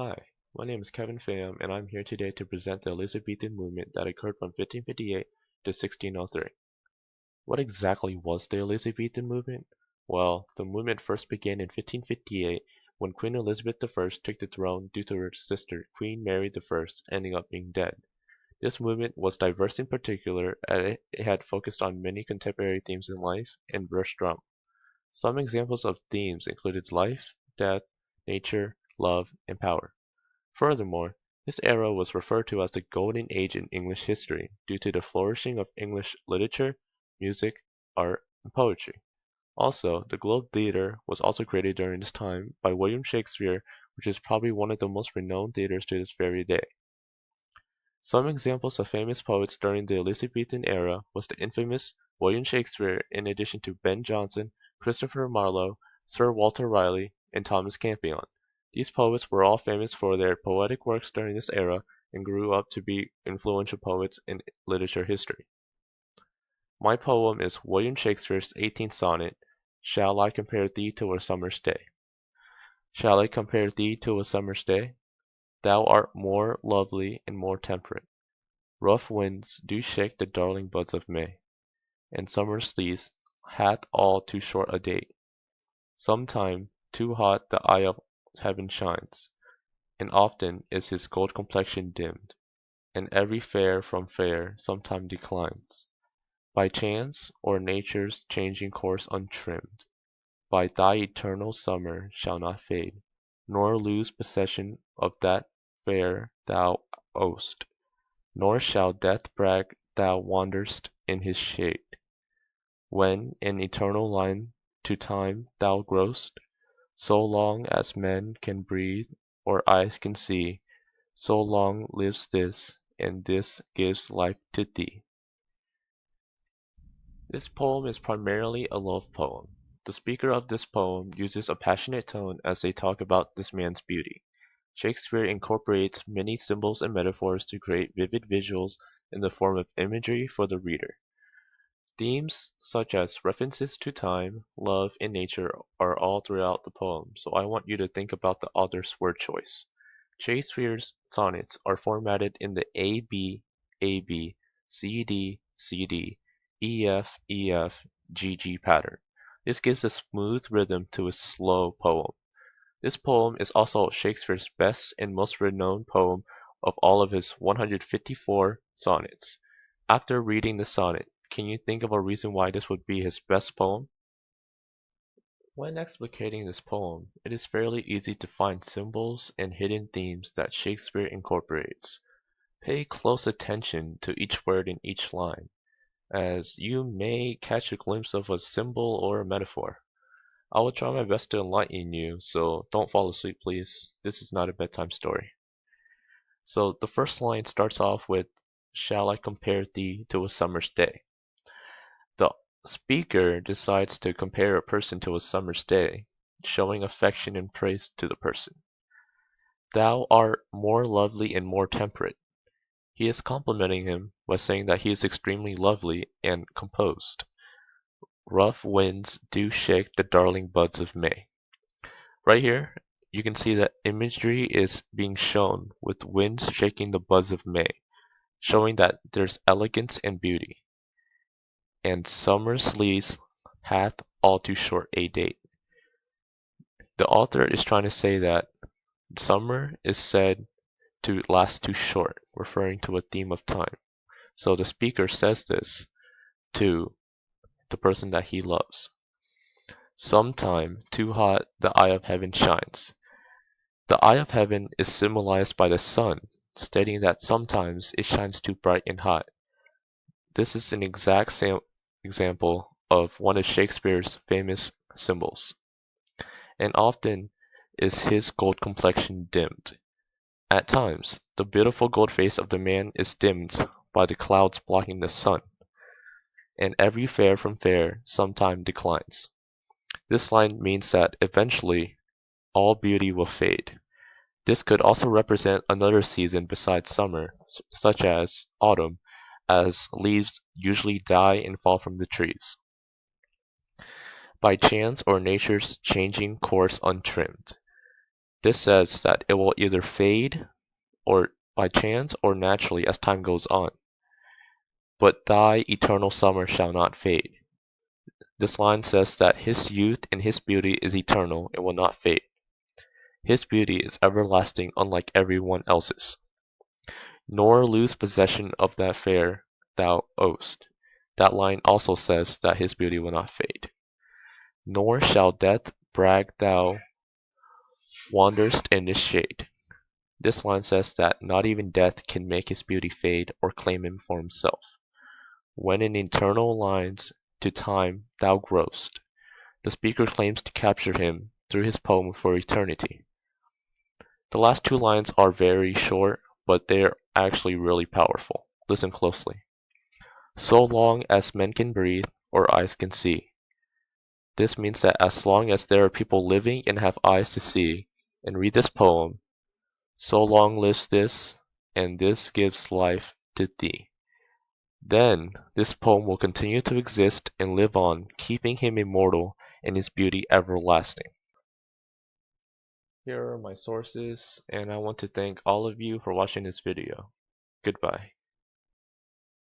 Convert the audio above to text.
Hi, my name is Kevin Pham, and I'm here today to present the Elizabethan movement that occurred from 1558 to 1603. What exactly was the Elizabethan movement? Well, the movement first began in 1558 when Queen Elizabeth I took the throne due to her sister Queen Mary I ending up being dead. This movement was diverse in particular, as it had focused on many contemporary themes in life and brushed drama. Some examples of themes included life, death, nature, love, and power. Furthermore, this era was referred to as the Golden Age in English history due to the flourishing of English literature, music, art, and poetry. Also, the Globe Theatre was also created during this time by William Shakespeare, which is probably one of the most renowned theatres to this very day. Some examples of famous poets during the Elizabethan era was the infamous William Shakespeare in addition to Ben Jonson, Christopher Marlowe, Sir Walter Raleigh, and Thomas Campion. These poets were all famous for their poetic works during this era and grew up to be influential poets in literature history. My poem is William Shakespeare's 18th sonnet, Shall I compare thee to a summer's day? Shall I compare thee to a summer's day? Thou art more lovely and more temperate. Rough winds do shake the darling buds of May, and summer's lease hath all too short a date. Sometime too hot the eye of heaven shines, and often is his gold complexion dimmed, and every fair from fair sometime declines, by chance or nature's changing course untrimmed. By thy eternal summer shall not fade, nor lose possession of that fair thou owest. Nor shall death brag thou wander'st in his shade, when in eternal line to time thou grow'st. So long as men can breathe, or eyes can see, so long lives this, and this gives life to thee. This poem is primarily a love poem. The speaker of this poem uses a passionate tone as they talk about this man's beauty. Shakespeare incorporates many symbols and metaphors to create vivid visuals in the form of imagery for the reader. Themes such as references to time, love, and nature are all throughout the poem, so I want you to think about the author's word choice. Shakespeare's sonnets are formatted in the A-B, A-B, C-D, C-D, E-F, E-F, G-G pattern. This gives a smooth rhythm to a slow poem. This poem is also Shakespeare's best and most renowned poem of all of his 154 sonnets. After reading the sonnet, can you think of a reason why this would be his best poem? When explicating this poem, it is fairly easy to find symbols and hidden themes that Shakespeare incorporates. Pay close attention to each word in each line, as you may catch a glimpse of a symbol or a metaphor. I will try my best to enlighten you, so don't fall asleep please. This is not a bedtime story. So the first line starts off with, Shall I compare thee to a summer's day? The speaker decides to compare a person to a summer's day, showing affection and praise to the person. Thou art more lovely and more temperate. He is complimenting him by saying that he is extremely lovely and composed. Rough winds do shake the darling buds of May. Right here, you can see that imagery is being shown with winds shaking the buds of May, showing that there's elegance and beauty. And summer's lease hath all too short a date. The author is trying to say that summer is said to last too short, referring to a theme of time. So the speaker says this to the person that he loves. Sometime too hot the eye of heaven shines. The eye of heaven is symbolized by the sun, stating that sometimes it shines too bright and hot. This is an exact example of one of Shakespeare's famous symbols. And often is his gold complexion dimmed. At times, the beautiful gold face of the man is dimmed by the clouds blocking the sun, and every fair from fair sometime declines. This line means that eventually all beauty will fade. This could also represent another season besides summer, such as autumn, as leaves usually die and fall from the trees. By chance or nature's changing course untrimmed. This says that it will either fade or by chance or naturally as time goes on. But thy eternal summer shall not fade. This line says that his youth and his beauty is eternal and will not fade. His beauty is everlasting unlike everyone else's. Nor lose possession of that fair thou owest. That line also says that his beauty will not fade. Nor shall death brag thou wanderest in this shade. This line says that not even death can make his beauty fade or claim him for himself. When in eternal lines to time thou growest, the speaker claims to capture him through his poem for eternity. The last two lines are very short, but they're actually really powerful. Listen closely. So long as men can breathe or eyes can see. This means that as long as there are people living and have eyes to see and read this poem, so long lives this, and this gives life to thee. Then this poem will continue to exist and live on, keeping him immortal and his beauty everlasting. Here are my sources, and I want to thank all of you for watching this video. Goodbye.